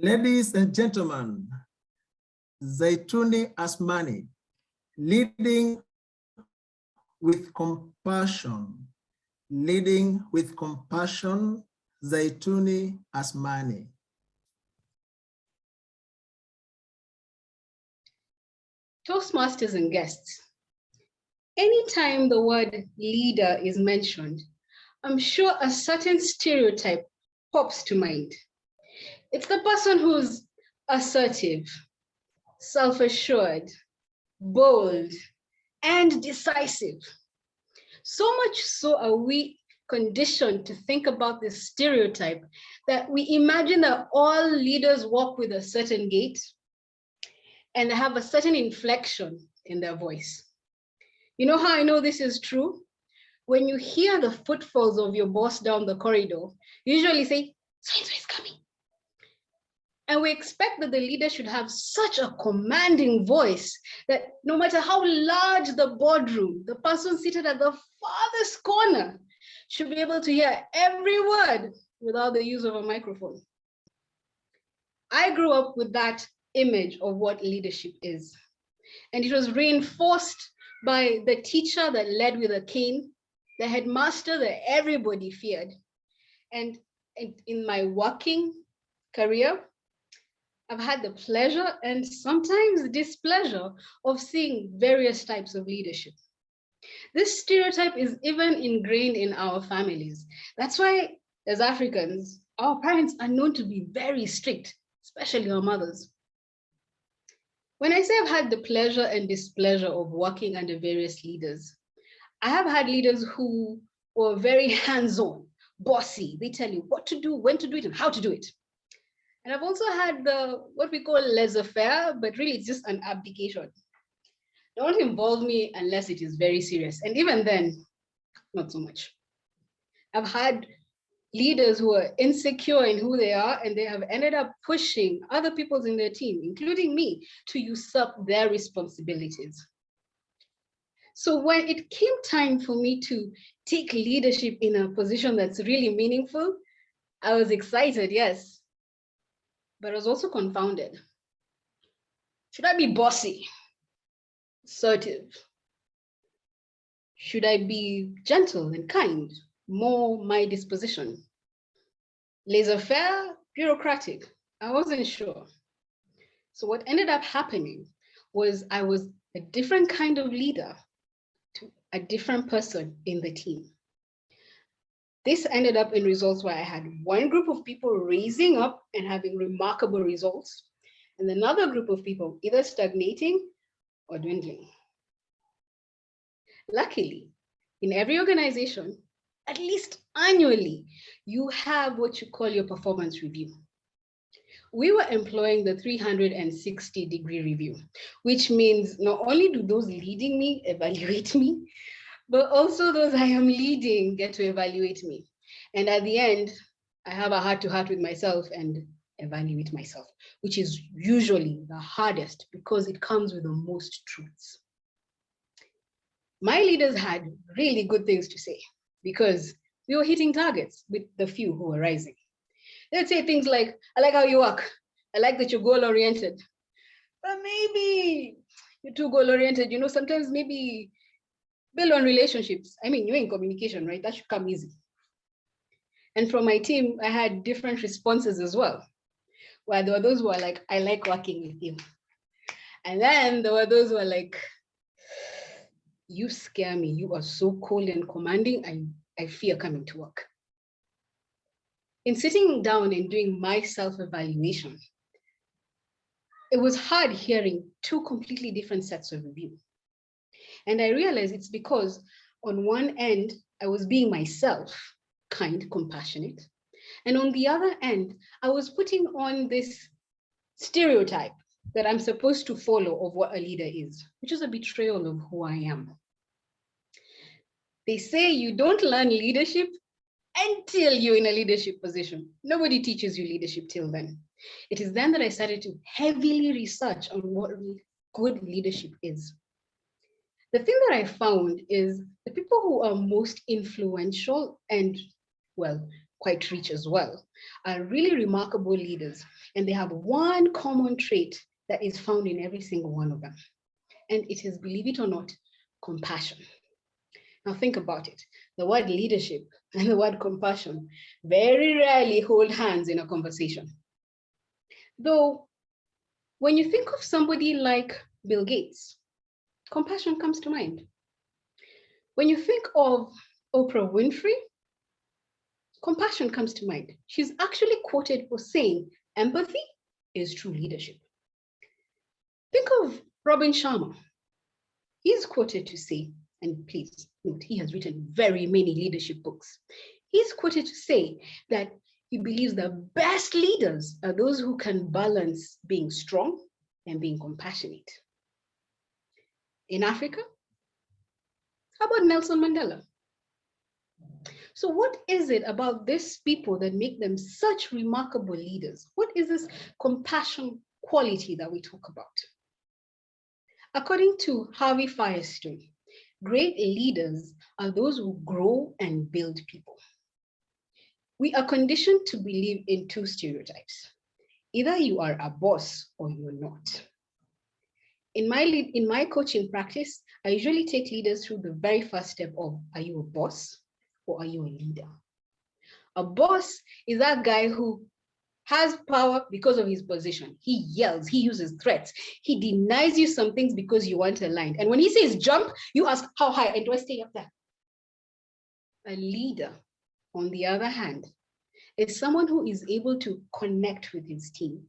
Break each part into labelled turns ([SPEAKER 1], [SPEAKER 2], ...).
[SPEAKER 1] Ladies and gentlemen, Zaituni Asmani, leading with compassion. Leading with compassion, Zaituni Asmani.
[SPEAKER 2] Toastmasters and guests, anytime the word leader is mentioned, I'm sure a certain stereotype pops to mind. It's the person who's assertive, self-assured, bold, and decisive. So much so are we conditioned to think about this stereotype that we imagine that all leaders walk with a certain gait and have a certain inflection in their voice. You know how I know this is true? When you hear the footfalls of your boss down the corridor, you usually say, so-and-so is coming. And we expect that the leader should have such a commanding voice that no matter how large the boardroom, the person seated at the farthest corner should be able to hear every word without the use of a microphone. I grew up with that image of what leadership is. And it was reinforced by the teacher that led with a cane, the headmaster that everybody feared. And in my working career, I've had the pleasure and sometimes displeasure of seeing various types of leadership. This stereotype is even ingrained in our families. That's why, as Africans, our parents are known to be very strict, especially our mothers. When I say I've had the pleasure and displeasure of working under various leaders, I have had leaders who were very hands-on, bossy. They tell you what to do, when to do it, and how to do it. And I've also had what we call laissez-faire, but really it's just an abdication. Don't involve me unless it is very serious. And even then, not so much. I've had leaders who are insecure in who they are, and they have ended up pushing other people in their team, including me, to usurp their responsibilities. So when it came time for me to take leadership in a position that's really meaningful, I was excited, yes, but I was also confounded. Should I be bossy, assertive? Should I be gentle and kind, more my disposition? Laissez-faire, bureaucratic? I wasn't sure. So what ended up happening was I was a different kind of leader to a different person in the team. This ended up in results where I had one group of people raising up and having remarkable results, and another group of people either stagnating or dwindling. Luckily, in every organization, at least annually, you have what you call your performance review. We were employing the 360-degree review, which means not only do those leading me evaluate me, but also those I am leading get to evaluate me. And at the end, I have a heart-to-heart with myself and evaluate myself, which is usually the hardest because it comes with the most truths. My leaders had really good things to say because we were hitting targets with the few who were rising. They'd say things like, I like how you work. I like that you're goal-oriented. But maybe you're too goal-oriented. You know, sometimes maybe build on relationships. I mean, you're in communication, right? That should come easy. And from my team, I had different responses as well, where there were those who were like, I like working with you. And then there were those who were like, you scare me. You are so cold and commanding. I fear coming to work. In sitting down and doing my self-evaluation, it was hard hearing two completely different sets of review. And I realized it's because on one end, I was being myself, kind, compassionate. And on the other end, I was putting on this stereotype that I'm supposed to follow of what a leader is, which is a betrayal of who I am. They say you don't learn leadership until you're in a leadership position. Nobody teaches you leadership till then. It is then that I started to heavily research on what good leadership is. The thing that I found is the people who are most influential and, well, quite rich as well, are really remarkable leaders. And they have one common trait that is found in every single one of them. And it is, believe it or not, compassion. Now think about it. The word leadership and the word compassion very rarely hold hands in a conversation. Though, when you think of somebody like Bill Gates, compassion comes to mind. When you think of Oprah Winfrey, compassion comes to mind. She's actually quoted for saying, empathy is true leadership. Think of Robin Sharma. He's quoted to say, and please note, he has written very many leadership books. He's quoted to say that he believes the best leaders are those who can balance being strong and being compassionate. In Africa, how about Nelson Mandela? So what is it about these people that make them such remarkable leaders? What is this compassion quality that we talk about? According to Harvey Firestone, great leaders are those who grow and build people. We are conditioned to believe in two stereotypes. Either you are a boss or you're not. In my coaching practice, I usually take leaders through the very first step of, are you a boss or are you a leader? A boss is that guy who has power because of his position. He yells, he uses threats, he denies you some things because you aren't aligned. And when he says jump, you ask, how high? And do I stay up there? A leader, on the other hand, is someone who is able to connect with his team,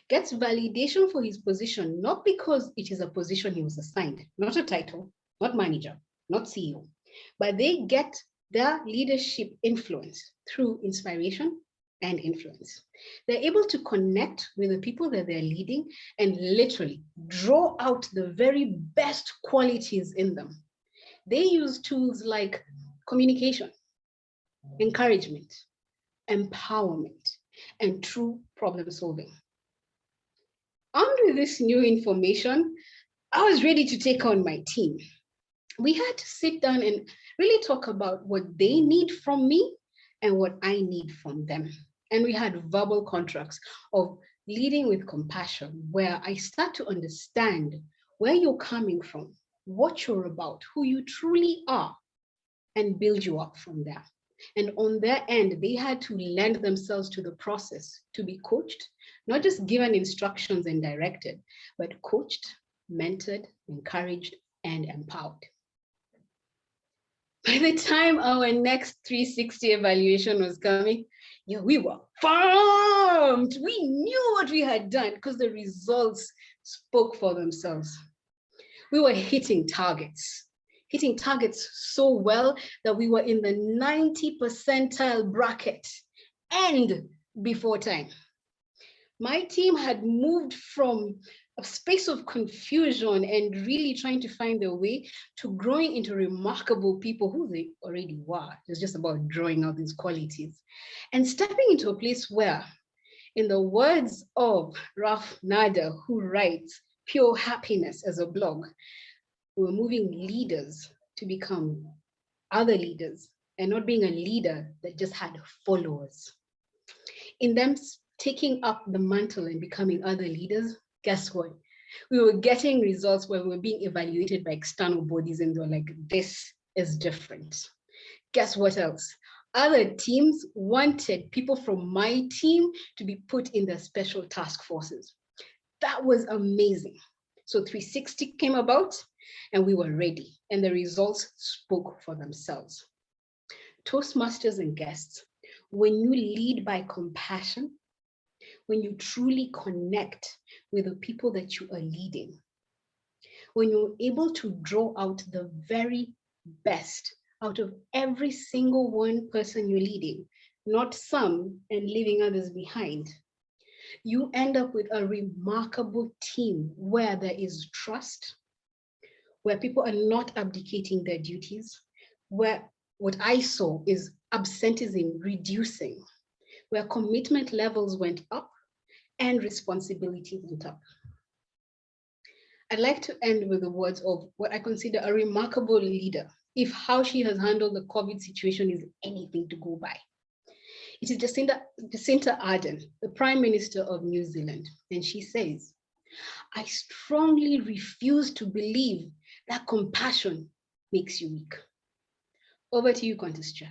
[SPEAKER 2] gets validation for his position, not because it is a position he was assigned, not a title, not manager, not CEO, but they get their leadership influence through inspiration and influence. They're able to connect with the people that they're leading and literally draw out the very best qualities in them. They use tools like communication, encouragement, empowerment, and true problem solving. Armed with this new information, I was ready to take on my team. We had to sit down and really talk about what they need from me and what I need from them. And we had verbal contracts of leading with compassion, where I start to understand where you're coming from, what you're about, who you truly are, and build you up from there. And on their end, they had to lend themselves to the process, to be coached, not just given instructions and directed, but coached, mentored, encouraged, and empowered. By the time our next 360 evaluation was coming, we were pumped. We knew what we had done because the results spoke for themselves. We were hitting targets so well that we were in the 90 percentile bracket and before time. My team had moved from a space of confusion and really trying to find their way to growing into remarkable people who they already were. It's just about drawing out these qualities and stepping into a place where, in the words of Raf Nader, who writes Pure Happiness as a blog, we're moving leaders to become other leaders and not being a leader that just had followers. In them taking up the mantle and becoming other leaders, guess what? We were getting results where we were being evaluated by external bodies and they were like, this is different. Guess what else? Other teams wanted people from my team to be put in their special task forces. That was amazing. So 360 came about and we were ready and the results spoke for themselves. Toastmasters and guests, when you lead by compassion, when you truly connect with the people that you are leading, when you're able to draw out the very best out of every single one person you're leading, not some and leaving others behind, you end up with a remarkable team where there is trust, where people are not abdicating their duties, where what I saw is absenteeism reducing, where commitment levels went up and responsibility went up. I'd like to end with the words of what I consider a remarkable leader, if how she has handled the COVID situation is anything to go by. It is Jacinda Ardern, the Prime Minister of New Zealand, and she says, "I strongly refuse to believe that compassion makes you weak." Over to you, Contestra.